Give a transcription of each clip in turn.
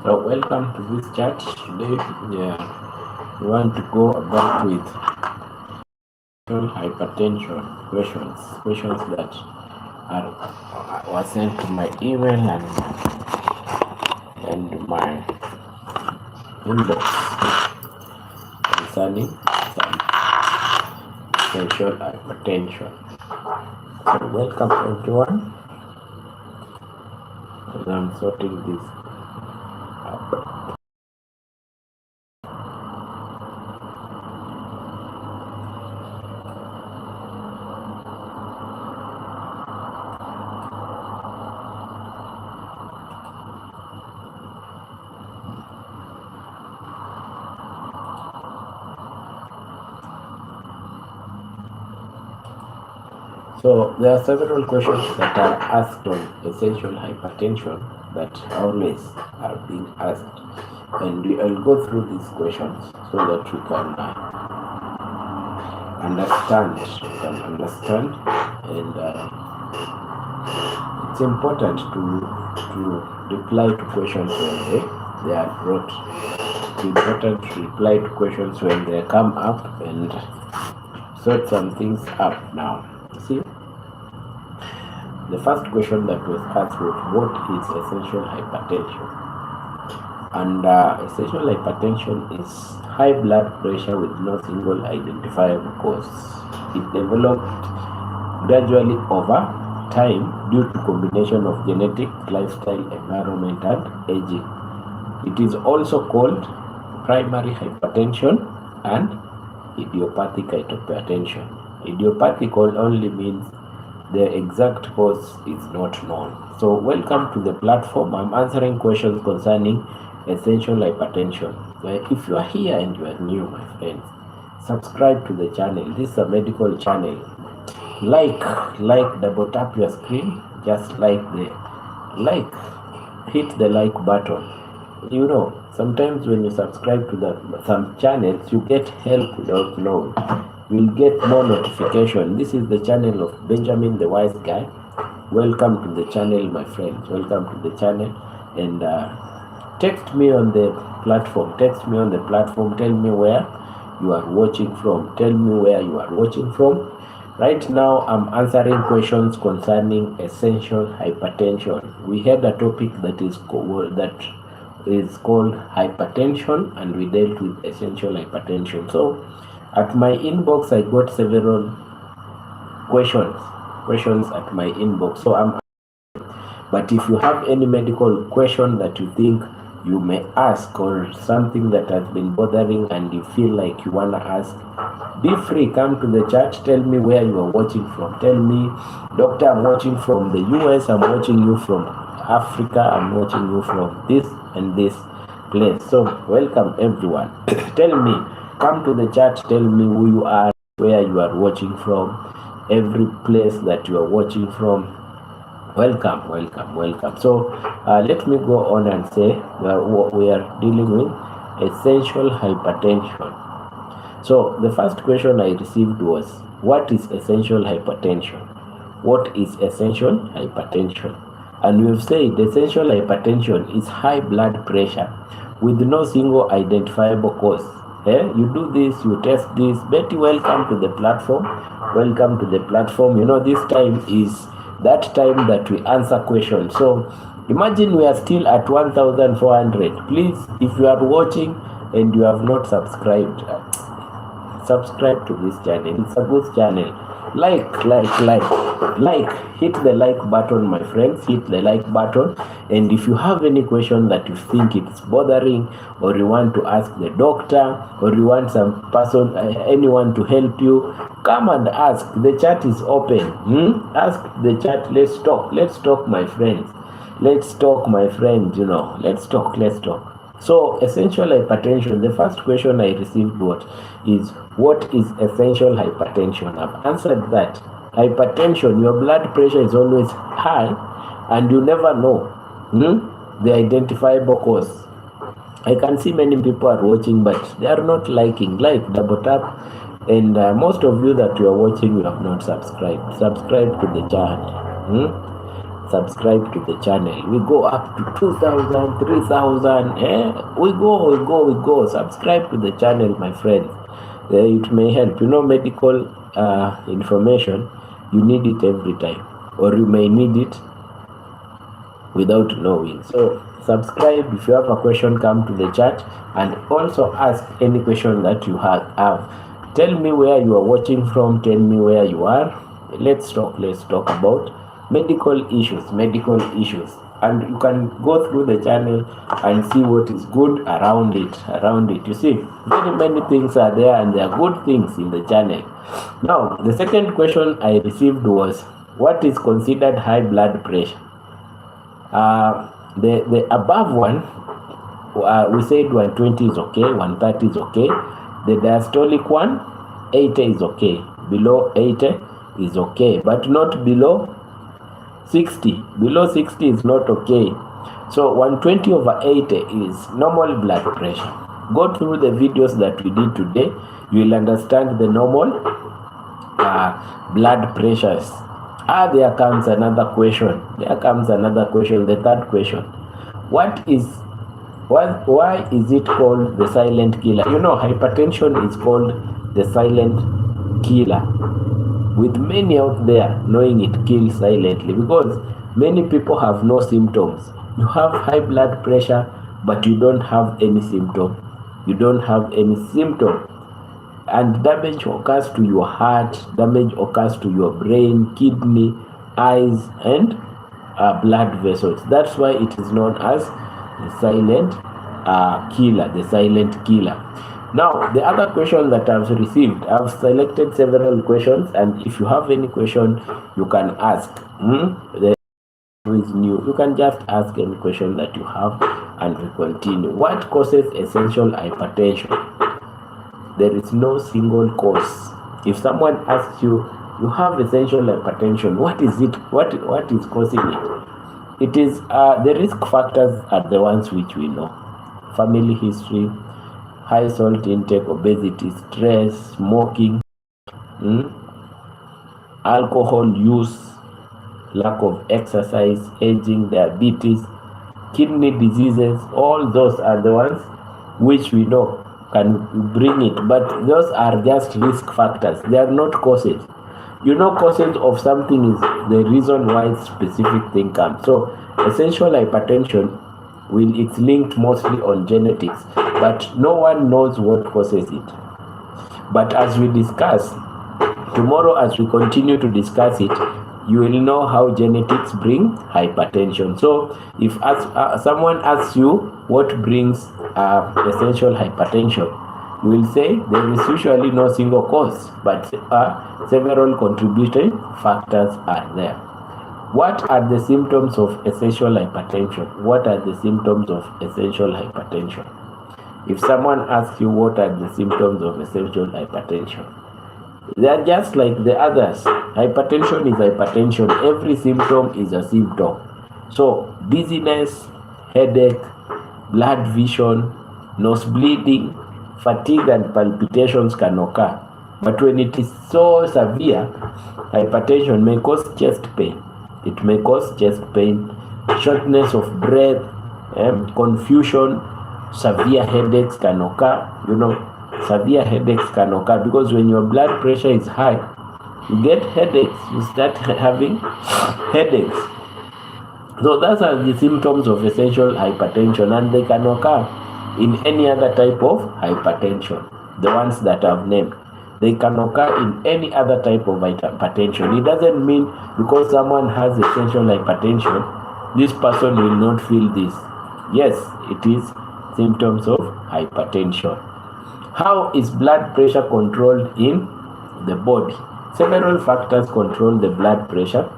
So welcome to this chat. Today we want to go about with hypertension questions that were sent to my email and my inbox concerning some essential hypertension. So welcome everyone, as I'm sorting this out. So there are several questions that are asked on essential hypertension that always are being asked, and I'll go through these questions so that we can understand, and it's important to reply to questions when they are brought. It's important to reply to questions when they come up and sort some things up now. See, the first question that was asked was, what is essential hypertension? And essential hypertension is high blood pressure with no single identifiable cause. It developed gradually over time due to combination of genetic, lifestyle, environment, and aging. It is also called primary hypertension and idiopathic hypertension. Idiopathic only means the exact cause is not known. So welcome to the platform. I'm answering questions concerning essential hypertension. If you are here and you are new, my friends, subscribe to the channel. This is a medical channel. Double tap your screen, just hit the like button. You know, sometimes when you subscribe to some channels, you get help without knowing. You'll get more notification. This is the channel of Benjamin the Wise Guy. Welcome to the channel, my friends. Welcome to the channel. And text me on the platform. Tell me where you are watching from. Right now, I'm answering questions concerning essential hypertension. We had a topic that is called hypertension, and we dealt with essential hypertension. So at my inbox, I got several questions at my inbox. So but if you have any medical question that you think you may ask, or something that has been bothering and you feel like you want to ask, be free, come to the chat, tell me where you are watching from. Tell me, doctor, I'm watching from the US, I'm watching you from Africa, I'm watching you from this and this place. So welcome everyone. Tell me, come to the chat, tell me who you are, where you are watching from, every place that you are watching from. Welcome. So let me go on and say we are dealing with essential hypertension. So the first question I received was, what is essential hypertension? And we've said essential hypertension is high blood pressure with no single identifiable cause. You do this, you test this. Betty, welcome to the platform. You know, this time is that time that we answer questions. So imagine we are still at 1,400. Please, if you are watching and you have not subscribed, subscribe to this channel. It's a good channel. Hit the like button, my friends. Hit the like button. And if you have any question that you think it's bothering, or you want to ask the doctor, or you want some person, anyone to help you, come and ask. The chat is open. Ask the chat. Let's talk, my friends. You know, let's talk. So essential hypertension, the first question I received is what is essential hypertension? I've answered that. Hypertension, your blood pressure is always high and you never know the identifiable cause. I can see many people are watching, but they are not liking. Double tap. And most of you that you are watching, you have not subscribed. Subscribe to the channel. subscribe to the channel. We go up to 2,000, 3,000. We go. Subscribe to the channel, my friends. It may help. Medical information, you need it every time, or you may need it without knowing. So subscribe. If you have a question, come to the chat and also ask any question that you have. Tell me where you are watching from. Tell me where you are. Let's talk about medical issues, and you can go through the channel and see what is good around it. You see, very many things are there, and there are good things in the channel. Now, the second question I received was, what is considered high blood pressure? The above one, we said 120 is okay, 130 is okay. The diastolic one, 80 is okay. Below 80 is okay, but not below 60. Below 60 is not okay. So 120 over 80 is normal blood pressure. Go through the videos that we did today. You will understand the normal blood pressures. There comes another question. The third question. Why is it called the silent killer? Hypertension is called the silent killer, with many out there knowing it kills silently, because many people have no symptoms. You have high blood pressure, but you don't have any symptom. And damage occurs to your heart, damage occurs to your brain, kidney, eyes, and blood vessels. That's why it is known as the silent killer. Now, the other question that I've received, I've selected several questions, and if you have any question, you can ask. Is new. You can just ask any question that you have, and we continue. What causes essential hypertension? There is no single cause. If someone asks you, you have essential hypertension, what is it? What is causing it? It is the risk factors are the ones which we know: family history, high salt intake, obesity, stress, smoking, alcohol use, lack of exercise, aging, diabetes, kidney diseases. All those are the ones which we know can bring it, but those are just risk factors. They are not causes. Causes of something is the reason why specific thing comes. So essential hypertension, it's linked mostly on genetics, but no one knows what causes it. But as we discuss tomorrow, as we continue to discuss it, you will know how genetics bring hypertension. So if someone asks you what brings essential hypertension, you will say there is usually no single cause, but several contributing factors are there. What are the symptoms of essential hypertension? If someone asks you what are the symptoms of essential hypertension, they are just like the others. Hypertension is hypertension. Every symptom is a symptom. So dizziness, headache, blood vision, nose bleeding, fatigue, and palpitations can occur. But when it is so severe, hypertension may cause chest pain. It may cause chest pain, shortness of breath, confusion. Severe headaches can occur. Severe headaches can occur because when your blood pressure is high, you get headaches. You start having headaches. So those are the symptoms of essential hypertension, and they can occur in any other type of hypertension. The ones that I've named, they can occur in any other type of hypertension. It doesn't mean because someone has essential hypertension, this person will not feel this. Yes, it is symptoms of hypertension. How is blood pressure controlled in the body? Several factors control the blood pressure,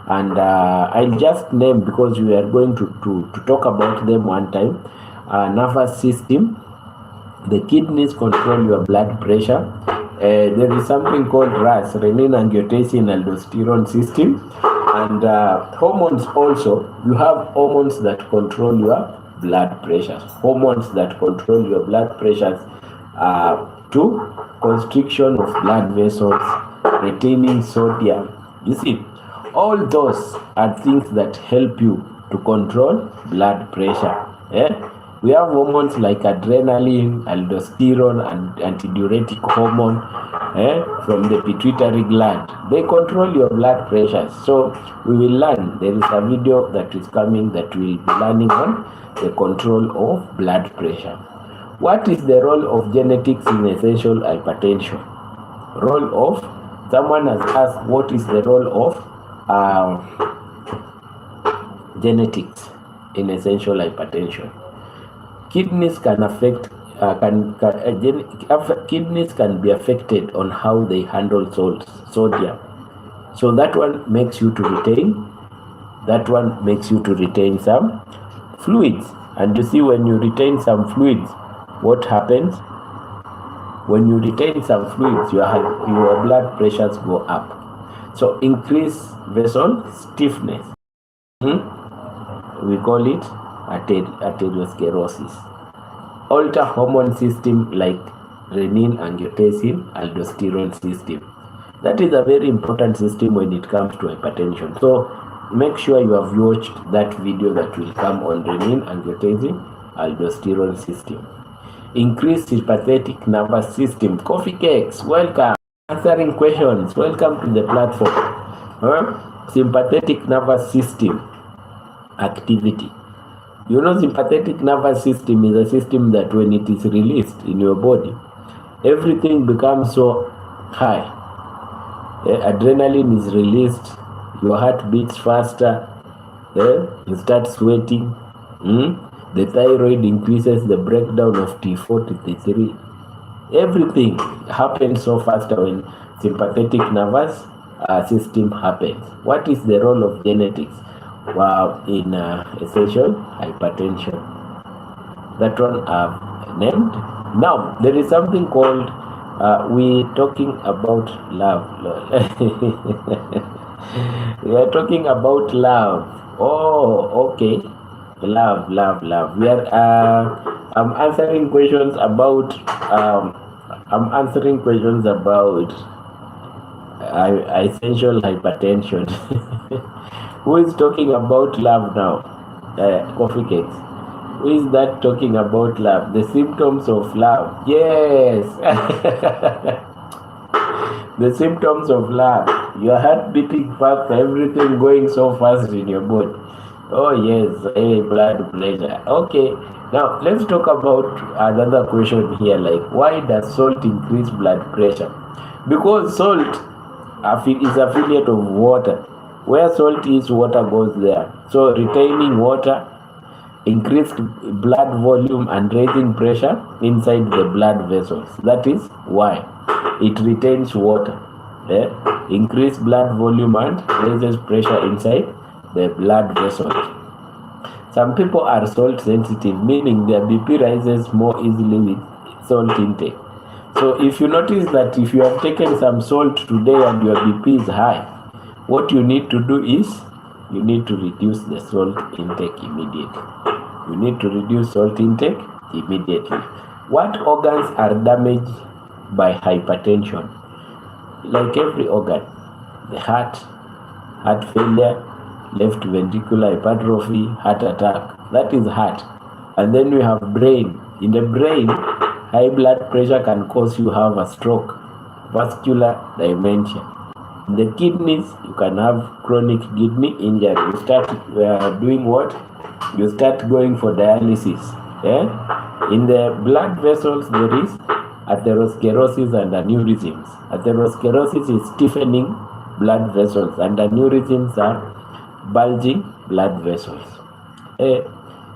and I'll just name because we are going to talk about them one time. Nervous system, the kidneys control your blood pressure. There is something called RAS, renin-angiotensin-aldosterone system, and hormones also. You have hormones that control your blood pressures. To constriction of blood vessels, retaining sodium. You see, All those are things that help you to control blood pressure. We have hormones like adrenaline, aldosterone, and antidiuretic hormone from the pituitary gland. They control your blood pressure. So we will learn. There is a video that is coming that we will be learning on the control of blood pressure. What is the role of genetics in essential hypertension? Someone has asked, what is the role of genetics in essential hypertension? Kidneys can kidneys can be affected on how they handle sodium. So that one makes you to retain some fluids. And you see, when you retain some fluids, what happens? When you retain some fluids, your blood pressures go up. So increase vessel stiffness. We call it atherosclerosis. Alter hormone system like renin, angiotensin, aldosterone system. That is a very important system when it comes to hypertension. So make sure you have watched that video that will come on renin, angiotensin, aldosterone system. Increase sympathetic nervous system. Coffee cakes, welcome. Answering questions, welcome to the platform. Sympathetic nervous system activity. You know, sympathetic nervous system is a system that when it is released in your body, everything becomes so high. Adrenaline is released, your heart beats faster, you start sweating. The thyroid increases the breakdown of T4 to T3. Everything happens so faster when sympathetic nervous system happens. What is the role of genetics in essential hypertension? That one I've named. Now, there is something called, we talking about love. We are talking about love. Oh, okay. Love. We are, I'm answering questions about, essential hypertension. Who is talking about love now? Coffee cakes. Who is that talking about love? The symptoms of love. Yes. The symptoms of love. Your heart beating fast, everything going so fast in your body. Oh yes, blood pressure. Okay. Now let's talk about another question here, like why does salt increase blood pressure? Because salt is affiliate of water. Where salt is, water goes there. So retaining water, increased blood volume and raising pressure inside the blood vessels. That is why it retains water. Increase blood volume and raises pressure inside the blood vessels. Some people are salt sensitive, meaning their BP rises more easily with salt intake. So if you notice that if you have taken some salt today and your BP is high, what you need to do is you need to reduce the salt intake immediately. You need to reduce salt intake immediately. What organs are damaged by hypertension? Like every organ, the heart failure, left ventricular hypertrophy, heart attack, that is heart. And then we have brain. In the brain, high blood pressure can cause you have a stroke, vascular dementia. In the kidneys, you can have chronic kidney injury. You start doing what? You start going for dialysis. In the blood vessels, there is atherosclerosis and aneurysms. Atherosclerosis is stiffening blood vessels, and aneurysms are bulging blood vessels.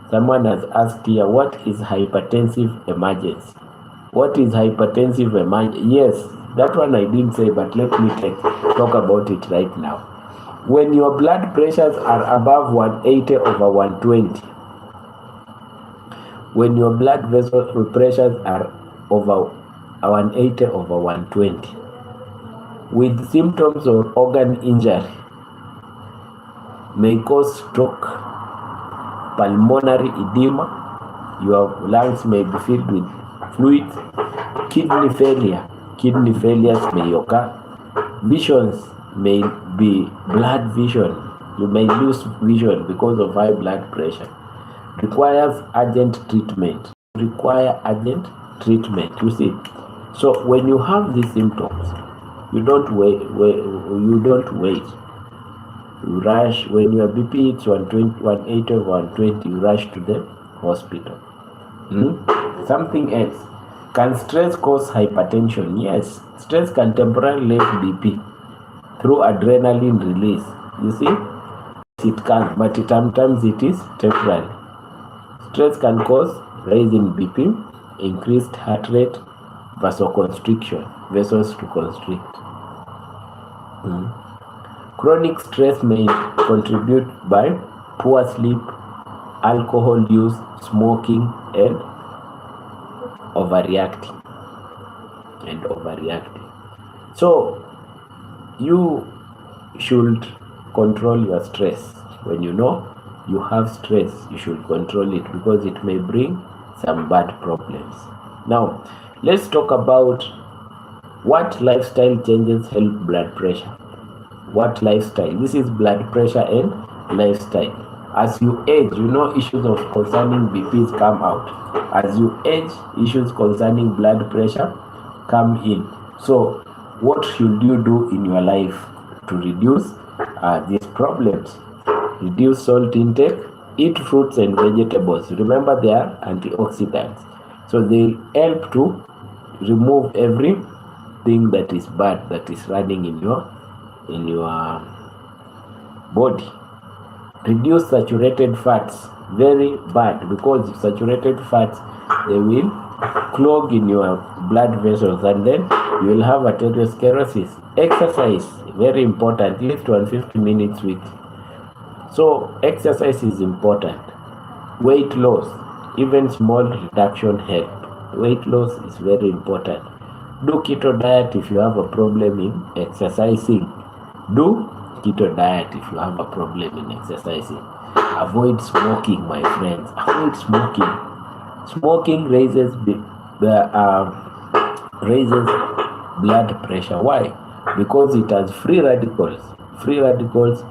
Someone has asked here, what is hypertensive emergency? What is hypertensive emergency? Yes, that one I didn't say, but let me talk about it right now. When your blood pressures are above 180/120, when your blood vessel pressures are over 180/120, with symptoms of organ injury, may cause stroke, pulmonary edema, your lungs may be filled with fluid, kidney failures may occur, visions may be blood vision. You may lose vision because of high blood pressure. Requires urgent treatment. Require urgent treatment. You see, so when you have these symptoms, you don't wait. You don't wait. You rush when your BP hits 120, 180 or 120. You rush to the hospital. Something else. Can stress cause hypertension? Yes, stress can temporarily raise BP through adrenaline release. You see, it can, but sometimes it is temporary. Stress can cause rise in BP, increased heart rate, vasoconstriction, vessels to constrict. Chronic stress may contribute by poor sleep, alcohol use, smoking, and overreacting. So you should control your stress. When you know you have stress, you should control it because it may bring some bad problems. Now, let's talk about what lifestyle changes help blood pressure. What lifestyle? This is blood pressure and lifestyle. As you age, issues of concerning BPs come out. As you age, issues concerning blood pressure come in. So, what should you do in your life to reduce these problems? Reduce salt intake, eat fruits and vegetables. Remember, they are antioxidants. So, they help to remove everything that is bad that is running in your body. Reduce saturated fats, very bad, because saturated fats, they will clog in your blood vessels and then you will have arteriosclerosis. Exercise, very important, at least 150 minutes weekly. So exercise is important. Weight loss, even small reduction help. Weight loss is very important. Do keto diet if you have a problem in exercising. Do keto diet if you have a problem in exercising. Avoid smoking, my friends. Avoid smoking. Smoking raises raises blood pressure. Why? Because it has free radicals. Free radicals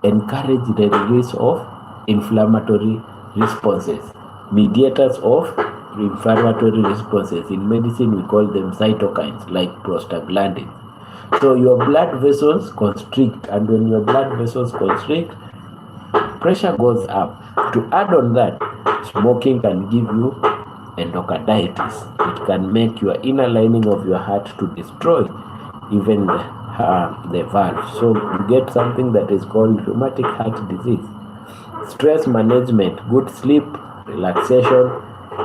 encourage the release of inflammatory responses, mediators of inflammatory responses. In medicine, we call them cytokines, like prostaglandins. So your blood vessels constrict, and when your blood vessels constrict, pressure goes up. To add on that, smoking can give you endocarditis. It can make your inner lining of your heart to destroy even the valve. So you get something that is called rheumatic heart disease. Stress management, good sleep, relaxation,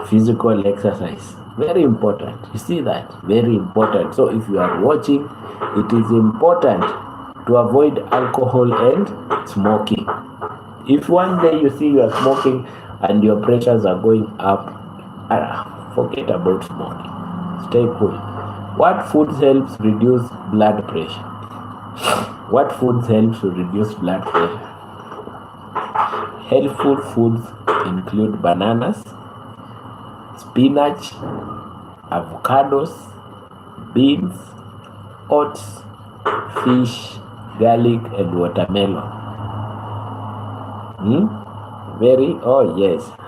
physical exercise. Very important. You see that? Very important. So if you are watching, it is important to avoid alcohol and smoking. If one day you see you are smoking and your pressures are going up, forget about smoking. Stay cool. What foods helps reduce blood pressure? What foods helps to reduce blood pressure? Healthful foods include bananas, spinach, avocados, beans, oats, fish, garlic, and watermelon.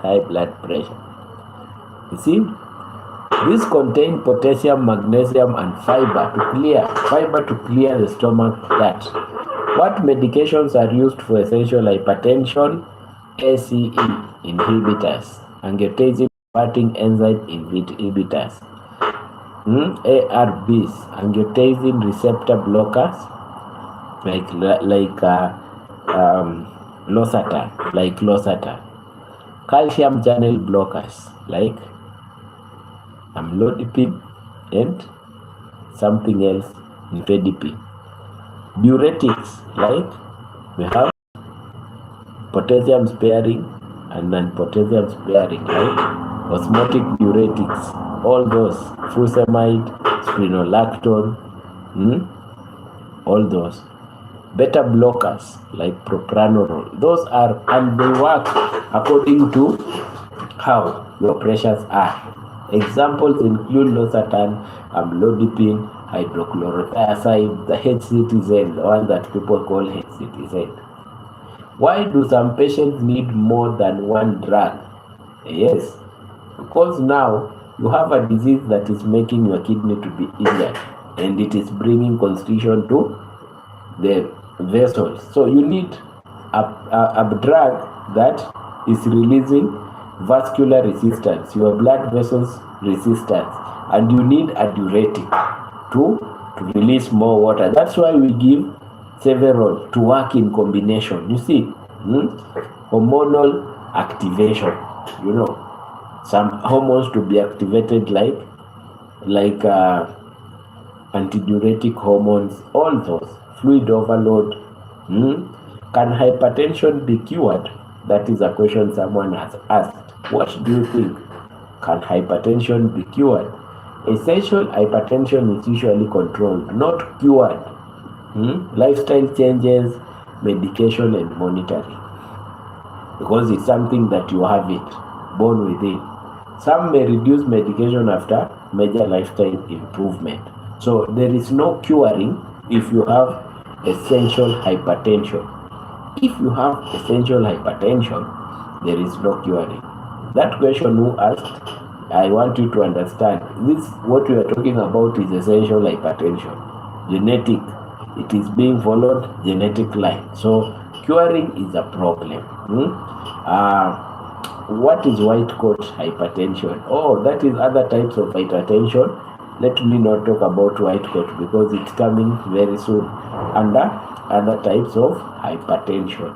High blood pressure. You see, these contain potassium, magnesium, and fiber to clear the stomach gut. What medications are used for essential hypertension? ACE inhibitors, angiotensin converting enzyme inhibitors. ARBs, angiotensin receptor blockers, losartan. Calcium channel blockers, like amlodipine and something else, nifedipine. Diuretics, like we have potassium sparing and non-potassium sparing, like osmotic diuretics, all those, furosemide, spironolactone, all those. Beta blockers like propranolol, those are, and they work according to how your pressures are. Examples include losartan, amlodipine, hydrochlorothiazide, the HCTZ, the one that people call HCTZ. Why do some patients need more than one drug? Yes, because now you have a disease that is making your kidney to be injured, and it is bringing constriction to the vessels. So you need a drug that is releasing vascular resistance, your blood vessels resistance, and you need a diuretic to release more water. That's why we give several to work in combination. You see, hormonal activation, some hormones to be activated like antidiuretic hormones, all those, fluid overload. Can hypertension be cured? That is a question someone has asked. What do you think? Can hypertension be cured? Essential hypertension is usually controlled, not cured. Lifestyle changes, medication, and monitoring, because it's something that you have it born within. Some may reduce medication after major lifestyle improvement. So there is no curing if you have essential hypertension. If you have essential hypertension, there is no curing. That question who asked, I want you to understand this. What we are talking about is essential hypertension, genetic. It is being followed genetic line. So curing is a problem. What is white coat hypertension? Oh, that is other types of hypertension. Let me not talk about white coat because it's coming very soon under other types of hypertension.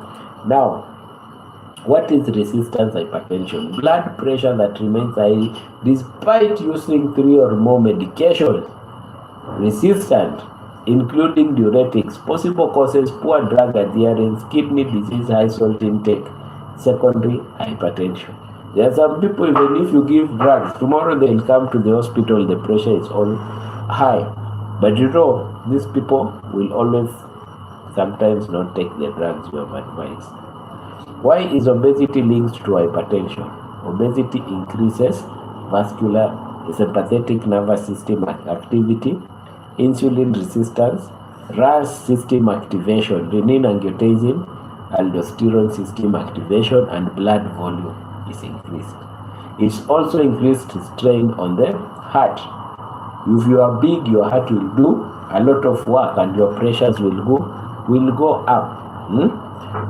Now, what is resistance hypertension? Blood pressure that remains high despite using 3 or more medications. Resistant, including diuretics. Possible causes: poor drug adherence, kidney disease, high salt intake, secondary hypertension. There are some people, even if you give drugs, tomorrow they'll come to the hospital, the pressure is all high. But these people will always sometimes not take the drugs you have advised. Why is obesity linked to hypertension? Obesity increases vascular, sympathetic nervous system activity, insulin resistance, RAS system activation, renin-angiotensin, aldosterone system activation, and blood volume is increased. It's also increased strain on the heart. If you are big, your heart will do a lot of work and your pressures will go up.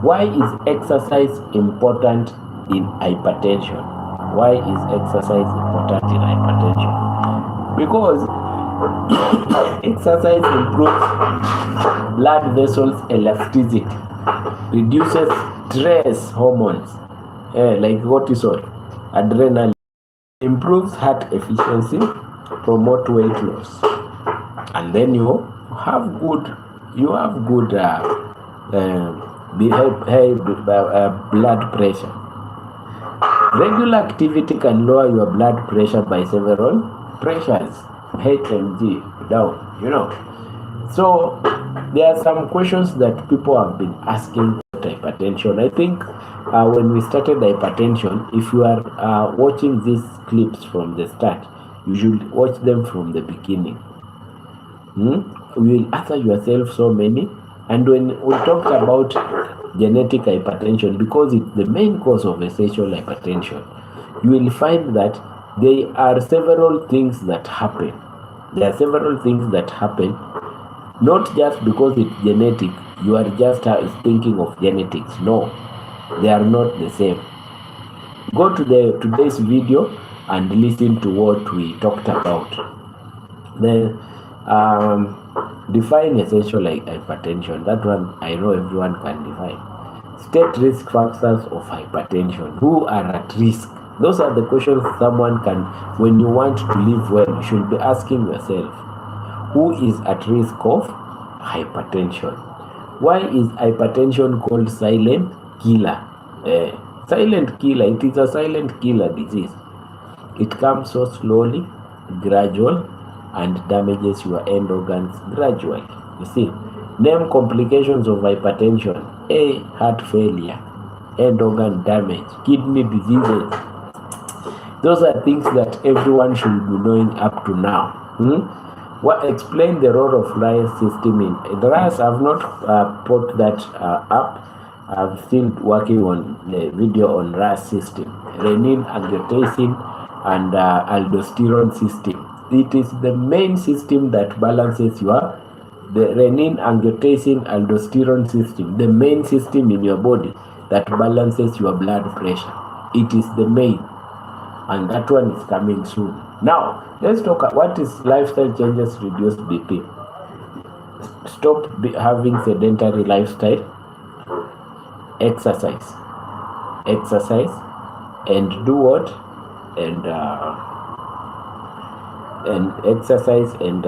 Why is exercise important in hypertension? Why is exercise important in hypertension? Because exercise improves blood vessels elasticity, reduces stress hormones like cortisol, adrenaline, improves heart efficiency, promote weight loss, and then you have good blood pressure. Regular activity can lower your blood pressure by several pressures, HMG down. So there are some questions that people have been asking about hypertension. I think when we started hypertension, if you are watching these clips from the start, you should watch them from the beginning. You will answer yourself so many. And when we talk about genetic hypertension, because it's the main cause of essential hypertension, you will find that there are several things that happen. Not just because it's genetic, you are just thinking of genetics. No, they are not the same. Go to today's video and listen to what we talked about. Then define essential hypertension. That one I know everyone can define. State risk factors of hypertension. Who are at risk? Those are the questions someone can, when you want to live well, you should be asking yourself. Who is at risk of hypertension? Why is hypertension called silent killer? Silent killer, it is a silent killer disease. It comes so slowly, gradual, and damages your end organs gradually. You see, name complications of hypertension: A, heart failure; end organ damage; kidney diseases. Those are things that everyone should be knowing up to now. What explain the role of RAS system in the RAS? I've not put that up. I'm still working on the video on RAS system, renin, angiotensin, and aldosterone system. It is the main system that balances the renin, angiotensin, aldosterone system, the main system in your body that balances your blood pressure. It is the main, and that one is coming soon. Now, let's talk about what is lifestyle changes reduce BP. Stop having sedentary lifestyle, exercise, and do what? And exercise and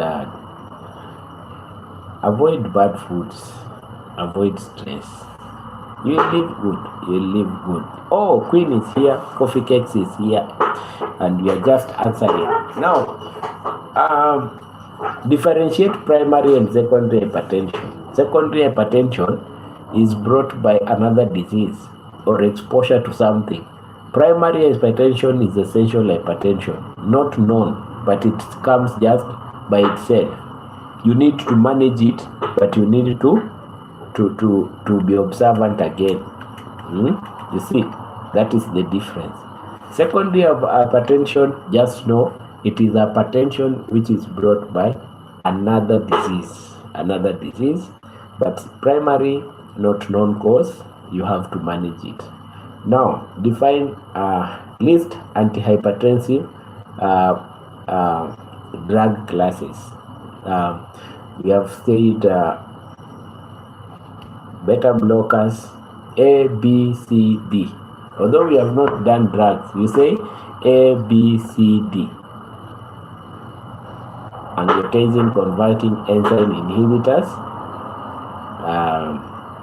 avoid bad foods, avoid stress. You live good. Oh, Queen is here, Coffee Cakes is here, and we are just answering. Now, differentiate primary and secondary hypertension. Secondary hypertension is brought by another disease or exposure to something. Primary hypertension is essential hypertension, not known, but it comes just by itself. You need to manage it, but you need to be observant again. You see, that is the difference. Secondary hypertension, just know it is hypertension which is brought by another disease, but primary, not known cause, you have to manage it. Now, define list antihypertensive drug classes. We have said beta blockers, A, B, C, D. Although we have not done drugs, we say A, B, C, D. Angiotensin converting enzyme inhibitors,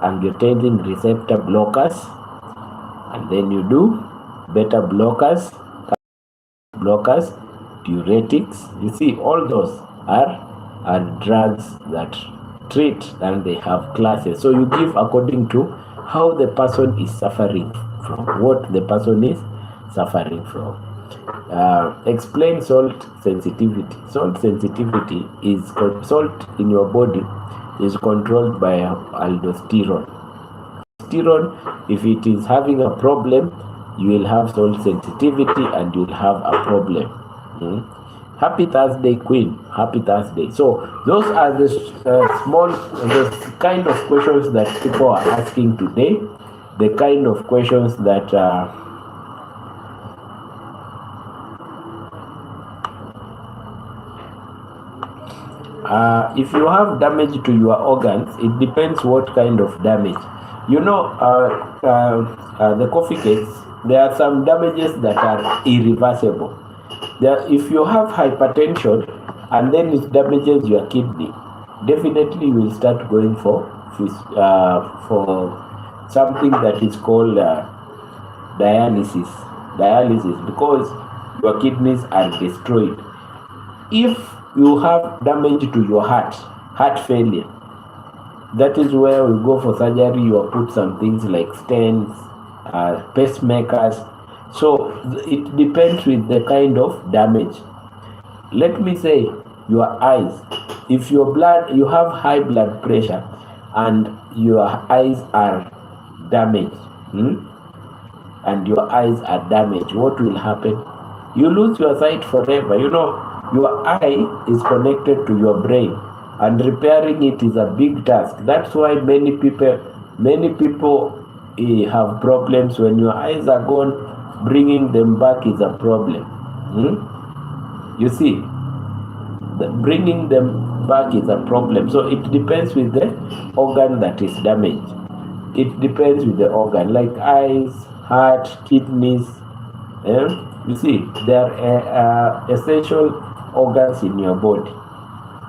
angiotensin receptor blockers, and then you do beta blockers, diuretics. You see, all those are drugs that treat, and they have classes. So you give according to how the person is suffering from, what the person is suffering from. Explain salt sensitivity. Salt sensitivity is salt in your body is controlled by aldosterone. Aldosterone, if it is having a problem, you will have salt sensitivity and you will have a problem. Happy Thursday, Queen. Happy Thursday. So those are the the kind of questions that people are asking today. The kind of questions that if you have damage to your organs, it depends what kind of damage. You know, the coffee cakes, there are some damages that are irreversible. If you have hypertension and then it damages your kidney, definitely you will start going for something that is called dialysis, because your kidneys are destroyed. If you have damage to your heart failure, that is where we go for surgery. You will put some things like stents, pacemakers. So it depends with the kind of damage. Let me say your eyes. If you have high blood pressure and your eyes are damaged, and your eyes are damaged, what will happen? You lose your sight forever. You know, your eye is connected to your brain, and repairing it is a big task. That's why many people have problems. When your eyes are gone, bringing them back is a problem. You see, bringing them back is a problem. So it depends with the organ that is damaged. It depends with the organ, like eyes, heart, kidneys. You see, they are essential organs in your body.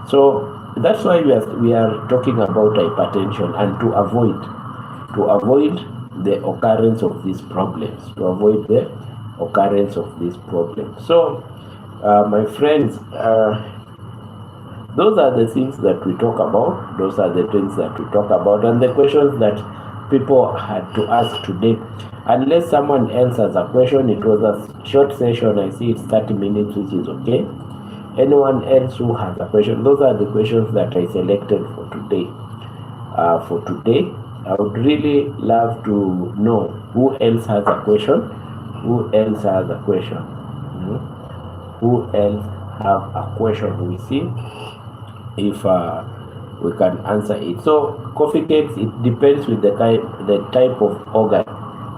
So that's why we are talking about hypertension, and to avoid the occurrence of these problems, So my friends, those are the things that we talk about. And the questions that people had to ask today. Unless someone answers a question, it was a short session. I see it's 30 minutes, which is okay. Anyone else who has a question? Those are the questions that I selected for today. I would really love to know who else has a question. Who else has a question? Who else have a question? We see if we can answer it. So coffee cakes, it depends with the type of organ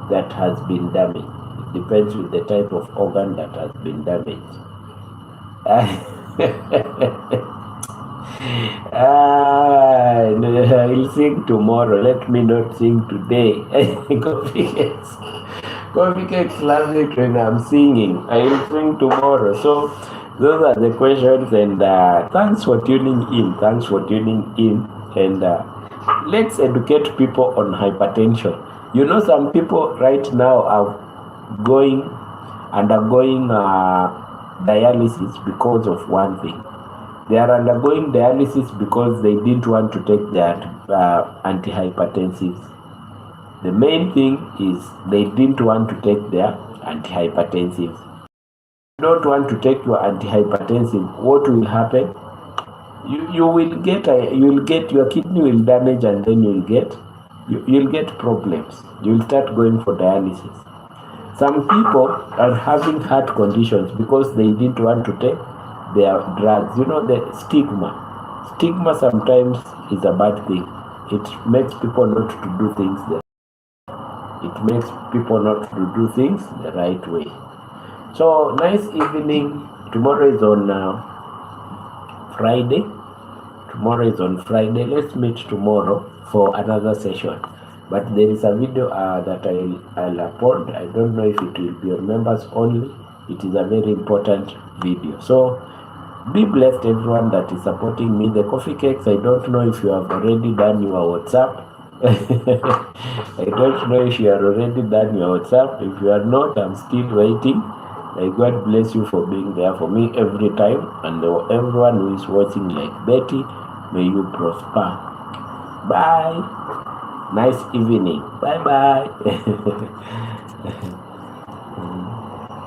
that has been damaged. It depends with the type of organ that has been damaged. I'll sing tomorrow. Let me not sing today. Coffee cakes. Coffee cakes love it when I'm singing. I'll sing tomorrow. So those are the questions, and thanks for tuning in. Thanks for tuning in, and let's educate people on hypertension. You know, some people right now are undergoing dialysis because of one thing. They are undergoing dialysis because they didn't want to take their antihypertensives. The main thing is they didn't want to take their antihypertensives. If you don't want to take your antihypertensive, what will happen? You will get your kidney will damage, and then you'll get problems. You'll start going for dialysis. Some people are having heart conditions because they didn't want to take their drugs. You know, the stigma sometimes is a bad thing. It makes people not to do things the right way. So nice evening. Tomorrow is on Friday. Let's meet tomorrow for another session. But there is a video that I'll upload. I don't know if it will be on members only. It is a very important video. So be blessed, everyone that is supporting me. The coffee cakes, I don't know if you have already done your WhatsApp. I don't know if you are already done your WhatsApp. If you are not, I'm still waiting. May God bless you for being there for me every time. And everyone who is watching, like Betty, may you prosper. Bye. Nice evening. Bye-bye.